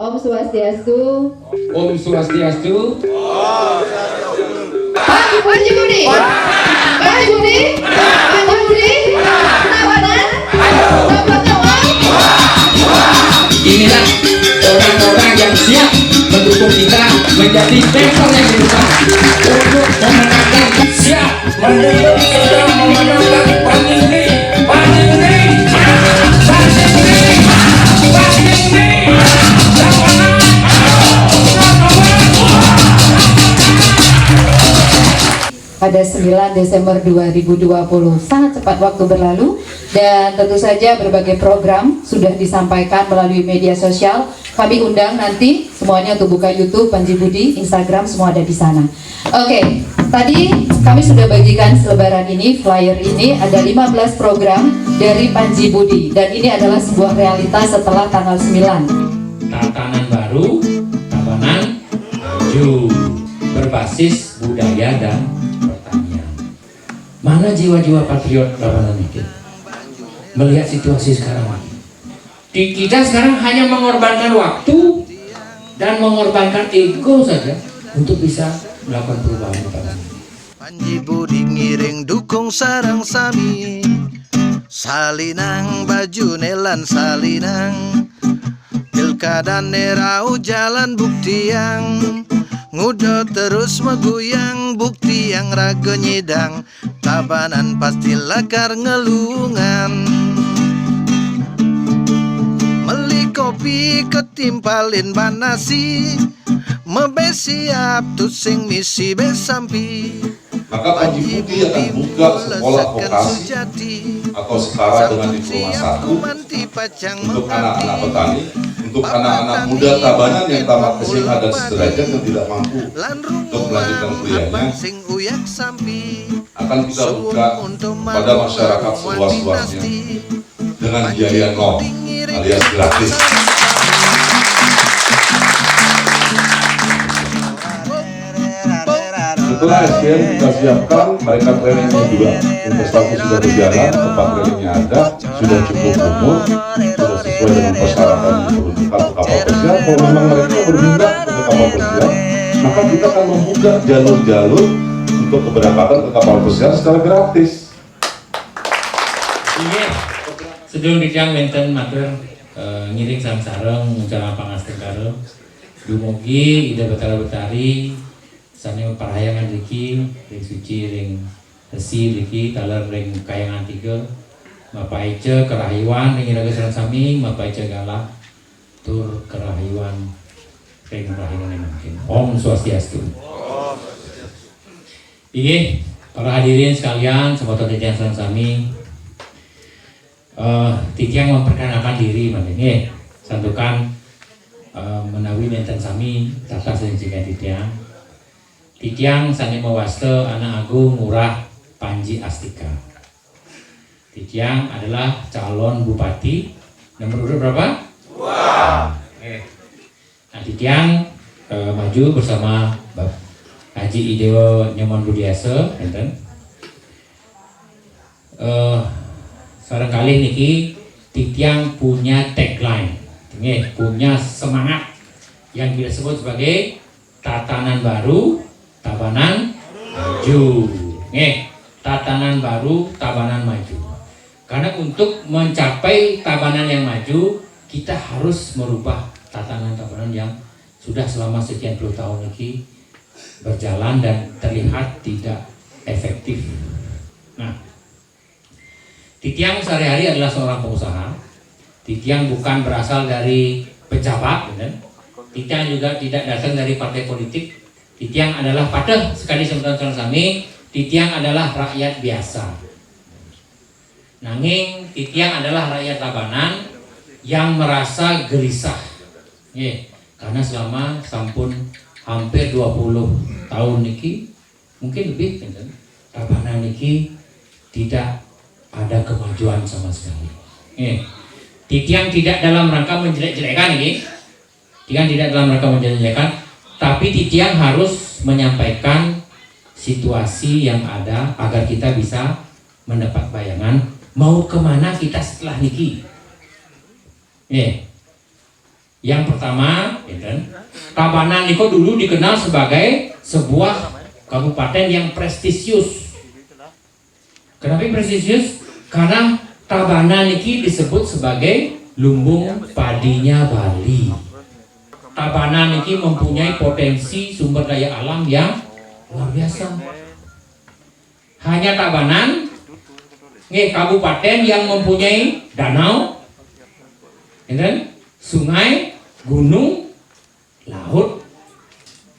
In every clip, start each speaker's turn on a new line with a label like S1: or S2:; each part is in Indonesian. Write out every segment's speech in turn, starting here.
S1: Om Swastiastu.
S2: Om Swastiastu.
S1: Pak Haji Budi. Pak Haji Budi. Pak Haji Budi. Tabanan.
S2: Inilah orang-orang yang siap mendukung kita menjadi mentor yang berusaha untuk memenangkan, siap mendukung kita memenangkan pandemi.
S1: Pada 9 Desember 2020, sangat cepat waktu berlalu, dan tentu saja berbagai program sudah disampaikan melalui media sosial. Kami undang nanti semuanya untuk buka YouTube Panji Budi, Instagram, semua ada di sana. Oke, tadi kami sudah bagikan selebaran ini, flyer ini ada 15 program dari Panji Budi, dan ini adalah sebuah realitas setelah tanggal 9.
S2: Tatanan baru, Tabanan maju, berbasis budaya dan pertanian. Mana jiwa-jiwa patriot Tabanan itu? Melihat situasi sekarang ini, kita sekarang hanya mengorbankan waktu dan mengorbankan ego saja untuk bisa melakukan perubahan di Tabanan.
S3: Panji Budi ngiring dukung sarang sami, salinang baju nelan salinang, pilkada nerau jalan bukti yang ngudo terus meguyang, bukti yang raga nyidang, Tabanan pasti lakar ngelungan. Meli kopi ketimpalin banasi, mebe siap tusing misi besampi.
S4: Maka Panji Budi akan buka sekolah vokasi atau setara dengan diploma 1 untuk anak-anak petani, untuk anak-anak muda Tabanan yang tamat SMA dan sederajat yang tidak mampu untuk melanjutkan kuliahnya, akan kita buka pada masyarakat seluas-luasnya dengan biaya nol alias gratis. Setelah SPM kita siapkan, mereka trainingnya juga, investasi sudah berjalan, tempat trainingnya ada, sudah cukup umur, sudah sesuai dengan persyaratan yang diperuntukkan untuk kapal pesiar. Kalau memang mereka berminat untuk kapal pesiar, maka kita akan membuka jalur-jalur untuk keberangkatan ke kapal pesiar secara gratis.
S2: Iya, sedulur dijang menten matur ngiring sareng mencara pangasten kareu dumugi ida Batara Betari sane parahayangan riki ring suci ring resi riki taler ring kayangan 3 mapaice kerahiwan ring iraga sareng sami mapaice galak tur kerahiwan ring rahiwan mungkin. Om Swastiastu. Iya, para hadirin sekalian, sahabat titian sareng sami, titiang memperkenalkan diri makanya santukan menawi nenten sami tata sejengga titiang sani mawaste anak agung Ngurah Panji Astika. Titiang adalah calon bupati nomor urut berapa? 2. Nah, titiang maju bersama Haji Idewo Nyoman Budiase, enten. Barangkali niki titiang punya tagline, punya semangat yang kita sebut sebagai tatanan baru, Tabanan maju. Tatanan baru, Tabanan maju. Karena untuk mencapai Tabanan yang maju, kita harus merubah tatanan Tabanan yang sudah selama sekian puluh tahun ini berjalan dan terlihat tidak efektif. Nah, titiang sehari-hari adalah seorang pengusaha. Titiang bukan berasal dari pejabat, kan? Titiang juga tidak datang dari partai politik. Titiang adalah pada sekali sebentar sami. Titiang adalah rakyat biasa. Nanging titiang adalah rakyat Tabanan yang merasa gelisah. Karena selama sampun hampir 20 tahun niki, mungkin lebih, kan? Tabanan niki tidak ada kemajuan sama sekali. Titiang tidak dalam rangka menjelek-jelekan ini. Titiang tidak dalam rangka menjelek-jelekan, tapi titiang harus menyampaikan situasi yang ada agar kita bisa mendapat bayangan mau kemana kita setelah niki. Yang pertama, Tabanan niku dulu dikenal sebagai sebuah kabupaten yang prestisius. Kenapa prestisius? Karena Tabanan niki disebut sebagai lumbung padinya Bali. Tabanan niki mempunyai potensi sumber daya alam yang luar biasa. Hanya Tabanan kabupaten yang mempunyai danau, sungai, gunung, laut.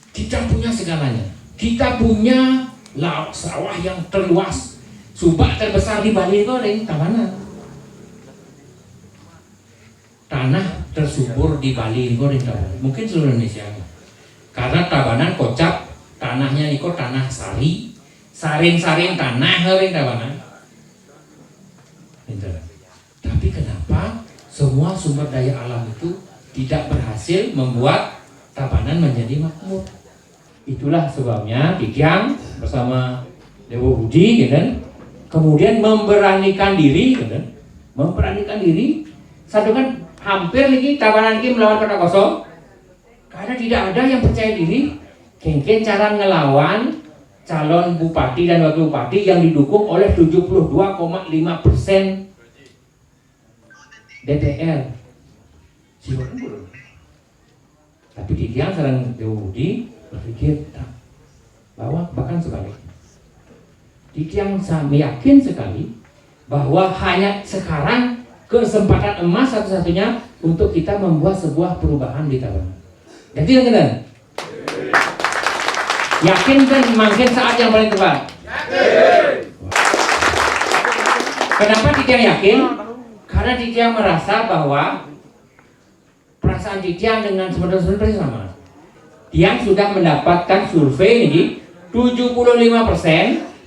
S2: Kita punya segalanya. Kita punya laut, sawah yang terluas. Subak terbesar di Bali itu ada Tabanan. Tanah tersubur di Bali itu ada Tabanan. Mungkin seluruh Indonesia. Karena Tabanan kocap, tanahnya itu tanah sari, saring-saring tanah hari Tabanan. Tapi kenapa semua sumber daya alam itu tidak berhasil membuat Tabanan menjadi makmur? Itulah sebabnya Kikyang bersama Dewa Budi kemudian memberanikan diri, satu kan hampir nih Tabanan ini melawan kota kosong karena tidak ada yang percaya diri. Kengken cara ngelawan calon bupati dan wakil bupati yang didukung oleh 72,5% DPR. Tapi Kikyang sareng Dewa Budi berpikir bahwa bahkan sebaliknya. Kikyang yakin sekali bahwa hanya sekarang kesempatan emas satu-satunya untuk kita membuat sebuah perubahan di Tabanan. Jadi yang yakin kan mungkin saat yang paling tepat. Kenapa Kikyang yakin? Karena Kikyang merasa bahwa perasaan Kikyang dengan sebenarnya sama. Kikyang sudah mendapatkan survei ini 75%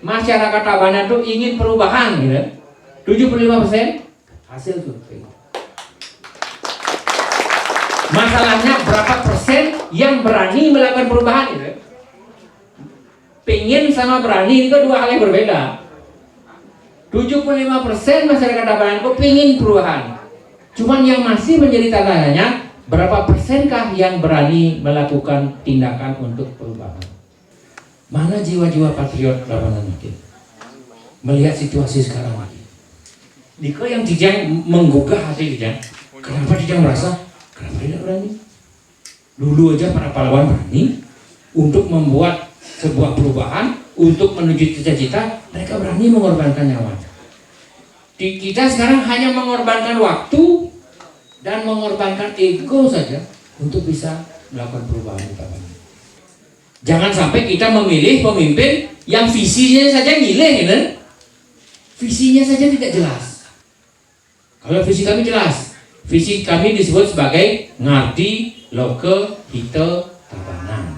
S2: masyarakat Tabanan itu ingin perubahan, 75% hasil survei. Masalahnya berapa persen yang berani melakukan perubahan, Pengen sama berani itu dua hal yang berbeda. 75% masyarakat Tabanan itu pengen perubahan. Cuman yang masih menjadi tantangannya, berapa persenkah yang berani melakukan tindakan untuk perubahan? Mana jiwa-jiwa patriot Tabanan ini? Melihat situasi sekarang lagi. Diko yang Kikyang menggugah hati Kikyang. Kenapa Kikyang merasa? Kenapa tidak berani? Dulu aja para pahlawan berani untuk membuat sebuah perubahan, untuk menuju cita-cita, mereka berani mengorbankan nyawa. Kita sekarang hanya mengorbankan waktu dan mengorbankan ego saja untuk bisa melakukan perubahan di Tabanan. Jangan sampai kita memilih pemimpin yang visinya saja ngileh, visinya saja tidak jelas. Kalau visi kami jelas, visi kami disebut sebagai Ngardi Loke Hite Tabanan.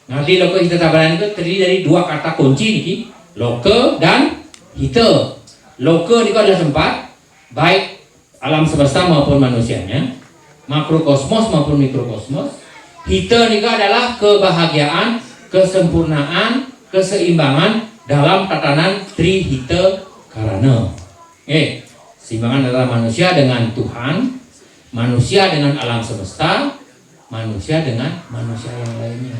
S2: Ngardi Loke Hite Tabanan itu terdiri dari dua kata kunci nih, Loke dan Hite. Loke itu adalah tempat, baik alam semesta maupun manusianya, makrokosmos maupun mikrokosmos. Hite itu adalah kebahagiaan, kesempurnaan, keseimbangan dalam tatanan Tri Hite Karana. Seimbangan adalah manusia dengan Tuhan, manusia dengan alam semesta, manusia dengan manusia yang lainnya.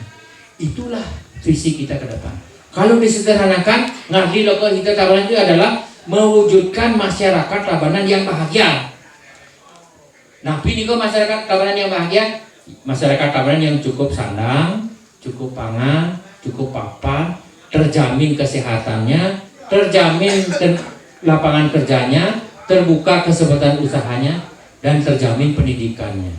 S2: Itulah visi kita ke depan. Kalau disederhanakan, Ngardi Loke Hite Tabanan itu adalah mewujudkan masyarakat Tabanan yang bahagia. Nah, ini kok masyarakat Tabanan yang bahagia, masyarakat Tabanan yang cukup sandang, cukup pangan, cukup papan, terjamin kesehatannya, terjamin lapangan kerjanya, terbuka kesempatan usahanya, dan terjamin pendidikannya.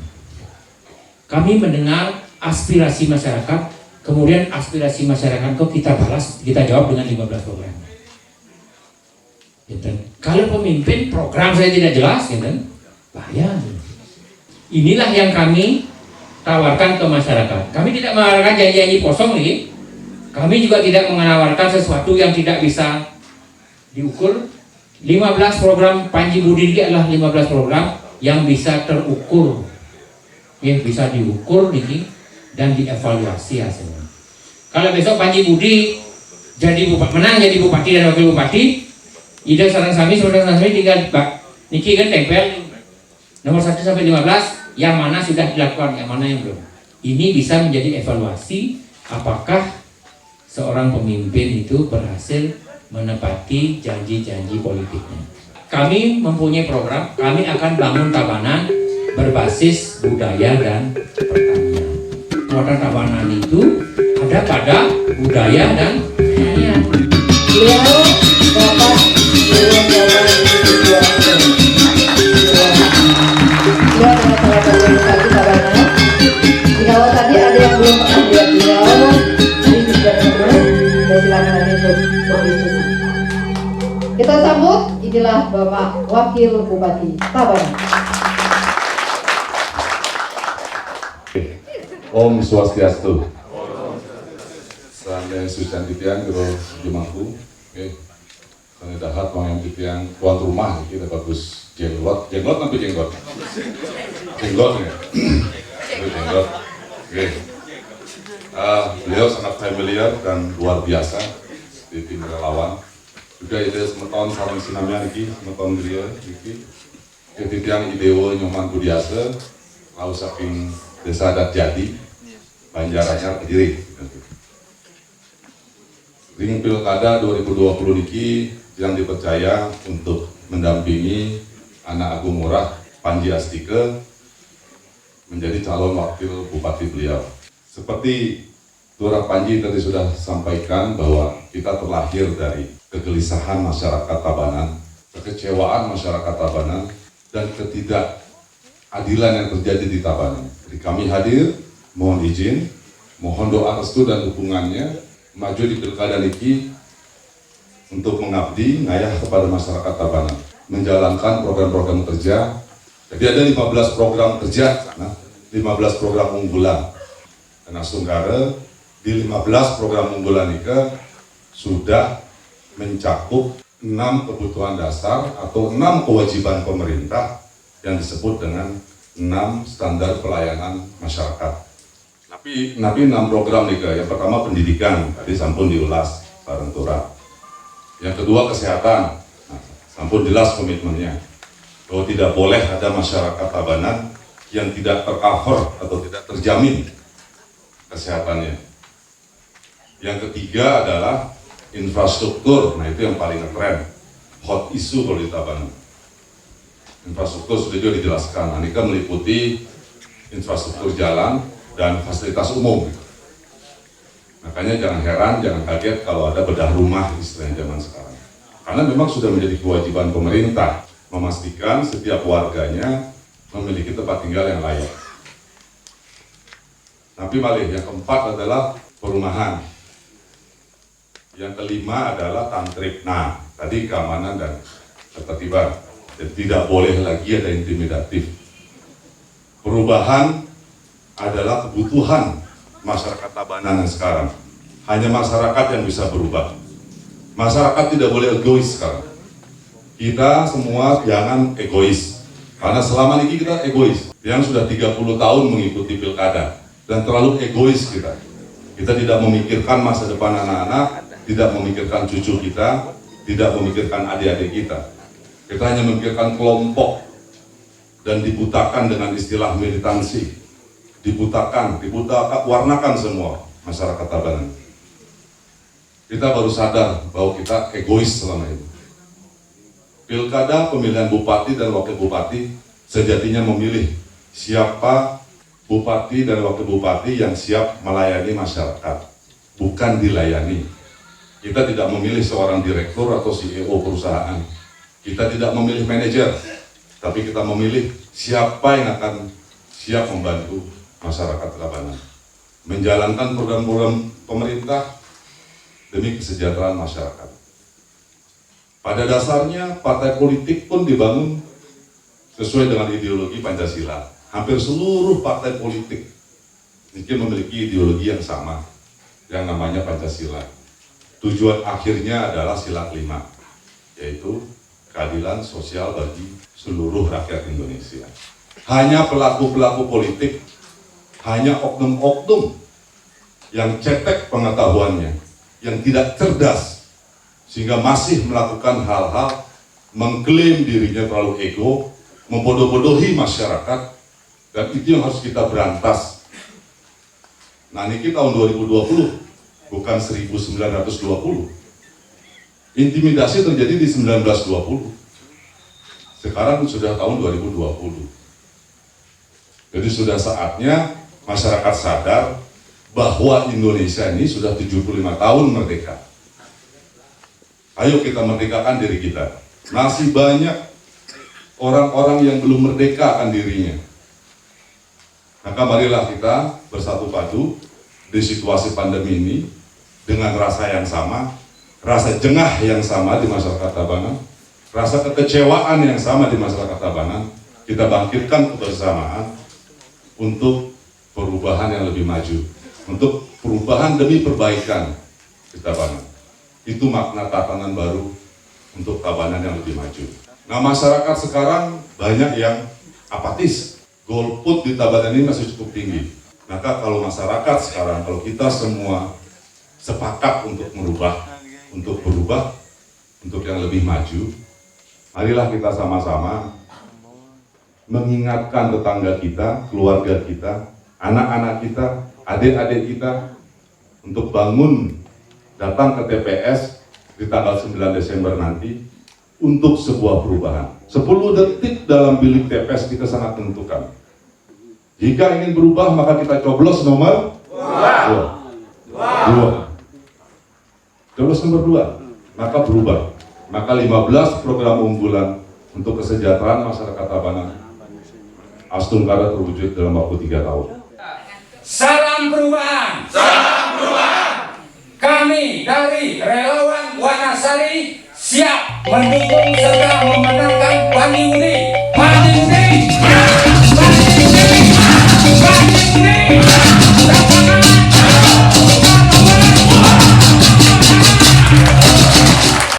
S2: Kami mendengar aspirasi masyarakat, kemudian aspirasi masyarakat kok kita balas, kita jawab dengan 15 program. Kalau pemimpin program saya tidak jelas, bahaya. Inilah yang kami tawarkan ke masyarakat. Kami tidak menawarkan janji-janji kosong nih. Kami juga tidak menawarkan sesuatu yang tidak bisa diukur. 15 program Panji Budi ini adalah 15 program yang bisa terukur, yang bisa diukur nih dan dievaluasi hasilnya. Kalau besok Panji Budi jadi menang jadi bupati dan wakil bupati, ide sarang sami saudara sami tinggal niki kan tempel nomor 1 sampai 15 yang mana sudah dilakukan, yang mana yang belum. Ini bisa menjadi evaluasi apakah seorang pemimpin itu berhasil menepati janji-janji politiknya. Kami mempunyai program, kami akan bangun Tabanan berbasis budaya dan pertanian. Kekuatan Tabanan itu ada pada budaya dan pertanian.
S1: Beliau Bapak Beliau adalah salah satu bupati Tabanan. Kalau tadi ada yang belum pernah lihat beliau, ini juga belum. Saya silakan nanti untuk berdiskusi. Kita sambut, inilah Bapak Wakil Bupati Tabanan.
S4: Om Swastiastu. Sandai Sucan Titian Gero Jemaku. Sandai dahat Mang Titian tuan rumah kita bagus jenglot nanti jenggot. Jenggot ya. Jenggot. Oke. Beliau sangat familiar dan luar biasa di tim relawan. Juga ide semeton sarang sinamnya niki, semeton beliau niki. Titian idewo nyoman budiase, lau saking desa adat jadi, Banjaranyar Kediri. Ring Pilkada 2020 niki yang dipercaya untuk mendampingi anak Agung Murah Panji Astike menjadi calon wakil bupati beliau. Seperti Lurah Panji tadi sudah sampaikan bahwa kita terlahir dari kegelisahan masyarakat Tabanan, kekecewaan masyarakat Tabanan, dan ketidakadilan yang terjadi di Tabanan. Jadi kami hadir, mohon izin, mohon doa restu dan dukungannya maju di Pilkada niki untuk mengabdi ngayah kepada masyarakat Tabanan, menjalankan program-program kerja. Jadi ada 15 program kerja, 15 program unggulan. Dan Sunggara di 15 program unggulan ini sudah mencakup 6 kebutuhan dasar atau 6 kewajiban pemerintah yang disebut dengan 6 standar pelayanan masyarakat. Tapi 6 program nih, yang pertama pendidikan, tadi sampun diulas bareng Tura. Yang kedua kesehatan, sampun jelas komitmennya bahwa tidak boleh ada masyarakat Tabanan yang tidak tercover atau tidak terjamin kesehatannya. Yang ketiga adalah infrastruktur, nah itu yang paling ngetren, hot issue kalau di Tabanan. Infrastruktur sudah juga dijelaskan, nah, ini kan meliputi infrastruktur jalan dan fasilitas umum. Makanya jangan heran, jangan kaget kalau ada bedah rumah istilahnya zaman sekarang. Karena memang sudah menjadi kewajiban pemerintah memastikan setiap warganya memiliki tempat tinggal yang layak. Tapi balik, yang keempat adalah perumahan. Yang kelima adalah tantrik. Nah, tadi keamanan dan ketertiban. Dan tidak boleh lagi ada intimidatif. Perubahan adalah kebutuhan masyarakat Tabanan yang sekarang. Hanya masyarakat yang bisa berubah. Masyarakat tidak boleh egois sekarang. Kita semua jangan egois. Karena selama ini kita egois. Yang sudah 30 tahun mengikuti pilkada. Dan terlalu egois kita. Kita tidak memikirkan masa depan anak-anak, tidak memikirkan cucu kita, tidak memikirkan adik-adik kita. Kita hanya memikirkan kelompok dan dibutakan dengan istilah militansi. Dibutakan, warnakan semua masyarakat Tabanan. Kita baru sadar bahwa kita egois selama itu. Pilkada pemilihan bupati dan wakil bupati sejatinya memilih siapa bupati dan wakil bupati yang siap melayani masyarakat, bukan dilayani. Kita tidak memilih seorang direktur atau CEO perusahaan. Kita tidak memilih manajer, tapi kita memilih siapa yang akan siap membantu masyarakat Tabanan, menjalankan program-program pemerintah demi kesejahteraan masyarakat. Pada dasarnya, partai politik pun dibangun sesuai dengan ideologi Pancasila. Hampir seluruh partai politik ini memiliki ideologi yang sama, yang namanya Pancasila. Tujuan akhirnya adalah sila kelima, yaitu keadilan sosial bagi seluruh rakyat Indonesia. Hanya pelaku-pelaku politik, hanya oknum-oknum yang cetek pengetahuannya, yang tidak cerdas, sehingga masih melakukan hal-hal, mengklaim dirinya terlalu ego, membodoh-bodohi masyarakat, Dan itu yang harus kita berantas. Nah ini tahun 2020, bukan 1920. Intimidasi terjadi di 1920. Sekarang sudah tahun 2020. Jadi sudah saatnya masyarakat sadar bahwa Indonesia ini sudah 75 tahun merdeka. Ayo kita merdekakan diri kita. Masih banyak orang-orang yang belum merdeka akan dirinya. Maka marilah kita bersatu padu di situasi pandemi ini dengan rasa yang sama, rasa jengah yang sama di masyarakat Tabanan, rasa kekecewaan yang sama di masyarakat Tabanan. Kita bangkitkan kebersamaan untuk perubahan yang lebih maju, untuk perubahan demi perbaikan di Tabanan. Itu makna tatanan baru untuk Tabanan yang lebih maju. Nah, masyarakat sekarang banyak yang apatis. Golput di Tabanan ini masih cukup tinggi. Maka kalau masyarakat sekarang, kalau kita semua sepakat untuk merubah, untuk berubah, untuk yang lebih maju, marilah kita sama-sama mengingatkan tetangga kita, keluarga kita, anak-anak kita, adik-adik kita untuk bangun, datang ke TPS di tanggal 9 Desember nanti untuk sebuah perubahan. 10 detik dalam bilik TPS kita sangat menentukan. Jika ingin berubah maka kita coblos nomor 2. Coblos nomor 2, maka berubah. Maka 15 program unggulan untuk kesejahteraan masyarakat Tabanan Astungkara terwujud dalam waktu 3 tahun.
S5: Salam perubahan. Salam perubahan. Kami dari relawan Wanasari siap mendukung serta memenangkan Pani Udin